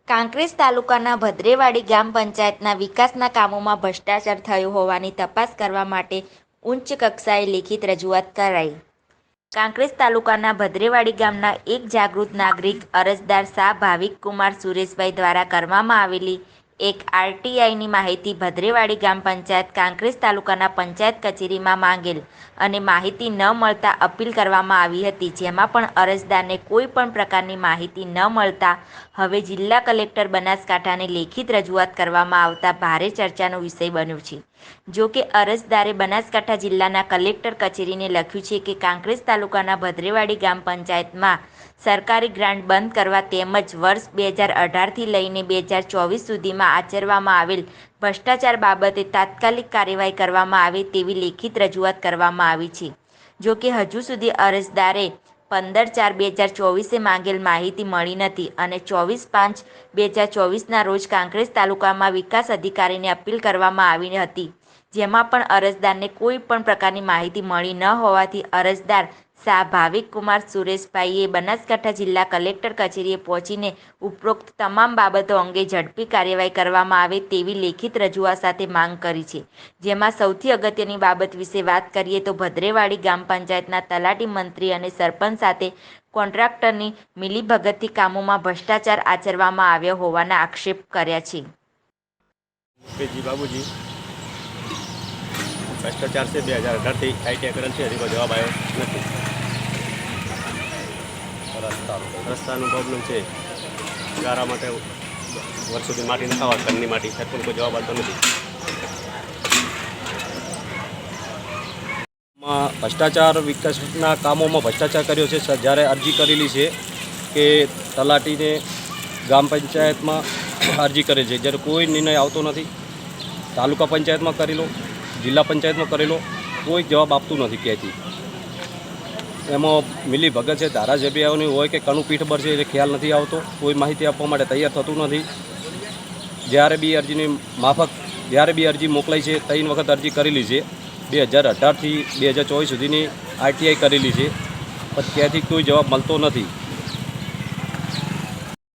કાંકરેજ તાલુકાના ભદ્રેવાડી ગ્રામ પંચાયતના વિકાસના કામોમાં ભ્રષ્ટાચાર થયો હોવાની તપાસ કરવા માટે ઉચ્ચ કક્ષાએ લેખિત રજૂઆત કરાઈ. કાંકરેજ તાલુકાના ભદ્રેવાડી ગામના એક જાગૃત નાગરિક અરજદાર શાહ ભાવિકકુમાર સુરેશભાઈ દ્વારા કરવામાં આવેલી એક આરટીઆઈની માહિતી ભદ્રેવાડી ગ્રામ પંચાયત કાંકરેજ તાલુકાના પંચાયત કચેરીમાં માંગેલ અને માહિતી ન મળતા અપીલ કરવામાં આવી હતી, જેમાં પણ અરજદારને કોઈ પણ પ્રકારની માહિતી ન મળતા હવે જિલ્લા કલેક્ટર બનાસકાંઠાને લેખિત રજૂઆત કરવામાં આવતા ભારે ચર્ચાનો વિષય બન્યો છે. જો કે અરજદારે બનાસકાંઠા જિલ્લાના કલેક્ટર કચેરીને લખ્યું છે કે કાંકરેજ તાલુકાના ભદ્રેવાડી ગ્રામ પંચાયતમાં સરકારી ગ્રાન્ટ બંધ કરવા તેમજ વર્ષ 2018થી લઈને 2024 સુધીમાં આચરવામાં આવેલ ભ્રષ્ટાચાર બાબતે તાત્કાલિક કાર્યવાહી કરવામાં આવે તેવી લેખિત રજૂઆત કરવામાં આવી છે. જો કે હજુ સુધી અરજદારે 15/4/2024 માંગેલ માહિતી મળી નથી અને 24/5/2024ના રોજ કાંકરેજ તાલુકામાં વિકાસ અધિકારીને અપીલ કરવામાં આવી હતી, જેમાં પણ અરજદારને કોઈ પણ પ્રકારની માહિતી મળી ન હોવાથી અરજદાર શાહ ભાવિકકુમાર સુરેશભાઈએ બનાસકાંઠા જિલ્લા કલેક્ટર કચેરીએ પહોંચીને ઉપરોક્ત તમામ બાબતો અંગે ઝડપી કાર્યવાહી કરવામાં આવે તેવી લેખિત રજૂઆત સાથે માંગ કરી છે. જેમાં સૌથી અગત્યની બાબત વિશે વાત કરીએ તો ભદ્રેવાડી ગ્રામ પંચાયતના તલાટી, મંત્રી અને સરપંચ સાથે કોન્ટ્રાક્ટરની મિલીભગતથી કામોમાં ભ્રષ્ટાચાર આચરવામાં આવ્યો હોવાના આક્ષેપ કર્યા છે. બાબુજી ભ્રષ્ટાચાર से 2018થી આઈટીઆઈ કરેલ છે, હજી કોઈ જવાબ આવ્યો નથી. રસ્તાનું પ્રોબ્લેમ છે, ગારા માટે વર્ષોથી માટી નખાવા કરની માટી પણ કોઈ જવાબ આવતો નથી. ભ્રષ્ટાચાર વિકાસના કામોમાં ભ્રષ્ટાચાર કર્યો છે. જ્યારે અરજી કરેલી છે કે તલાટીને ગ્રામ પંચાયતમાં અરજી કરે છે, જ્યારે કોઈ નિર્ણય આવતો નથી. તાલુકા પંચાયતમાં કરેલો, જિલ્લા પંચાયતમાં કરેલો, કોઈ જવાબ આપતું નથી ક્યાંયથી. એમાં મિલી ભગત છે, ધારાસભ્યોની હોય કે કણું પીઠબર છે, એ ખ્યાલ નથી આવતો. કોઈ માહિતી આપવા માટે તૈયાર થતું નથી. જ્યારે બી અરજીની માફક જ્યારે બી અરજી મોકલાઈ છે, 3 વખત અરજી કરેલી છે. 2018થી 2024 સુધીની આરટીઆઈ કરેલી છે, પણ ત્યાંથી કોઈ જવાબ મળતો નથી.